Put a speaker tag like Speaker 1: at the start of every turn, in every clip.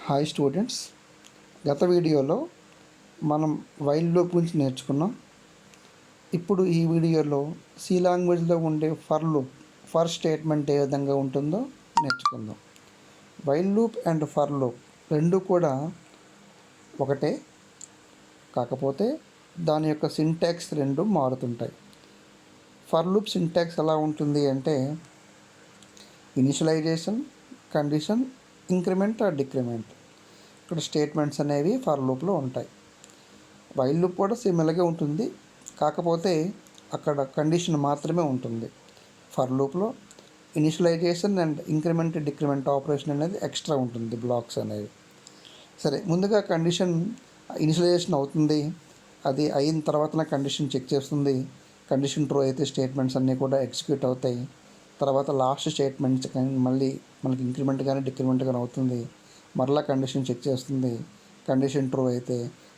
Speaker 1: Hi students, గత వీడియోలో మనం వైల్ లూప్ గురించి నేర్చుకున్నాం. ఇప్పుడు ఈ వీడియోలో సి లాంగ్వేజ్లో ఉండే ఫర్ స్టేట్మెంట్ ఏ విధంగా ఉంటుందో నేర్చుకుందాం. While loop and for loop రెండు కూడా ఒకటే, కాకపోతే దాని యొక్క సింటాక్స్ రెండు మారుతుంటాయి. ఫర్ లూప్ సింటాక్స్ ఎలా ఉంటుంది అంటే initialization, condition, increment or decrement. ఇక్కడ స్టేట్మెంట్స్ అనేవి ఫర్ లూప్లో ఉంటాయి. వైల్ లూప్ కూడా సిమిలర్గా ఉంటుంది, కాకపోతే అక్కడ కండిషన్ మాత్రమే ఉంటుంది. ఫర్ లూప్లో initialization and increment decrement operation అనేది ఎక్స్ట్రా ఉంటుంది, బ్లాక్స్ అనేవి. సరే, ముందుగా కండిషన్ ఇనిషియలైజేషన్ అవుతుంది. అది అయిన తర్వాత కండిషన్ చెక్ చేస్తుంది. కండిషన్ ట్రూ అయితే స్టేట్మెంట్స్ అన్నీ కూడా ఎగ్జిక్యూట్ అవుతాయి. తర్వాత లాస్ట్ స్టేట్మెంట్స్ కానీ మళ్ళీ మనకి ఇంక్రిమెంట్ కానీ డిక్రిమెంట్ కానీ అవుతుంది. మరలా కండిషన్ చెక్ చేస్తుంది. కండిషన్ ట్రూ అయితే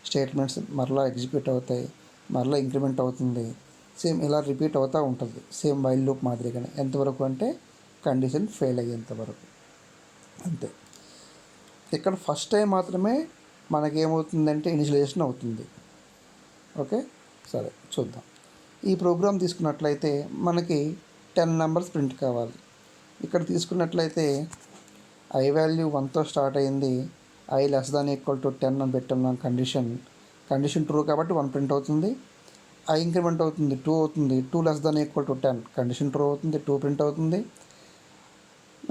Speaker 1: స్టేట్మెంట్స్ మరలా ఎగ్జిక్యూట్ అవుతాయి, మరలా ఇంక్రిమెంట్ అవుతుంది. సేమ్ ఇలా రిపీట్ అవుతూ ఉంటుంది, సేమ్ వైల్ లూప్ మాదిరిగానే. ఎంతవరకు అంటే కండిషన్ ఫెయిల్ అయ్యేంత వరకు, అంతే. ఇక్కడ ఫస్ట్ టైం మాత్రమే మనకేమవుతుందంటే ఇనిషియలైజేషన్ అవుతుంది. ఓకే, సరే చూద్దాం. ఈ ప్రోగ్రామ్ తీసుకున్నట్లయితే మనకి 10 నెంబర్స్ ప్రింట్ కావాలి. ఇక్కడ తీసుకున్నట్లయితే ఐ వాల్యూ 1తో స్టార్ట్ అయింది. I less than equal to 10 అని పెట్టున్నాం. కండిషన్ ట్రూ కాబట్టి 1 ప్రింట్ అవుతుంది. ఐ ఇంక్రిమెంట్ అవుతుంది, 2 అవుతుంది. 2 less than equal to 10, condition true అవుతుంది, 2 ప్రింట్ అవుతుంది.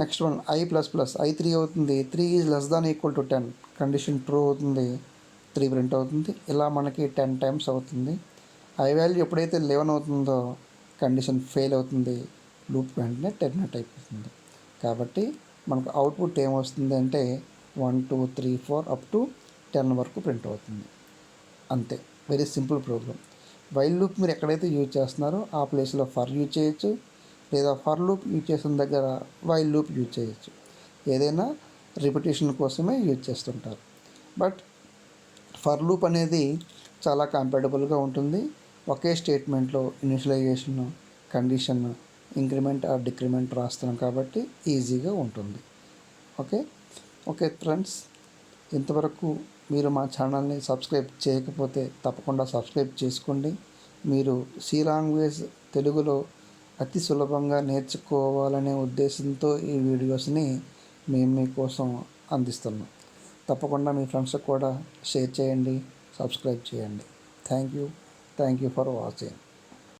Speaker 1: Next one I plus plus, I 3 అవుతుంది. 3 is less than equal to 10, condition true అవుతుంది, 3 ప్రింట్ అవుతుంది. ఇలా మనకి 10 టైమ్స్ అవుతుంది. ఐ వాల్యూ ఎప్పుడైతే 11 అవుతుందో కండిషన్ ఫెయిల్ అవుతుంది, లూప్ వెంటనే టెర్మినేట్ అయిపోతుంది. కాబట్టి మనకు అవుట్పుట్ ఏమొస్తుంది అంటే 1 2 3 4 అప్ టు 10 వరకు ప్రింట్ అవుతుంది, అంతే. Very simple program. While loop మీరు ఎక్కడైతే యూజ్ చేస్తున్నారో ఆ ప్లేస్లో ఫర్ యూజ్ చేయొచ్చు, లేదా ఫర్ లూప్ యూజ్ చేసిన దగ్గర వైల్ లూప్ యూజ్ చేయొచ్చు. ఏదైనా రిపిటేషన్ కోసమే యూజ్ చేస్తుంటారు. బట్ ఫర్ లూప్ అనేది చాలా కంపాటబుల్గా ఉంటుంది. ఒకే స్టేట్మెంట్లో initialization, condition, increment or decrement రాస్తున్నాం కాబట్టి ఈజీగా ఉంటుంది. ఓకే ఫ్రెండ్స్, ఇంతవరకు మీరు మా ఛానల్ని సబ్స్క్రైబ్ చేయకపోతే తప్పకుండా సబ్స్క్రైబ్ చేసుకోండి. మీరు సి లాంగ్వేజ్ తెలుగులో అతి సులభంగా నేర్చుకోవాలనే ఉద్దేశంతో ఈ వీడియోస్ని మేము మీకోసం అందిస్తున్నాం. తప్పకుండా మీ ఫ్రెండ్స్కి కూడా షేర్ చేయండి, సబ్స్క్రైబ్ చేయండి. Thank you for watching.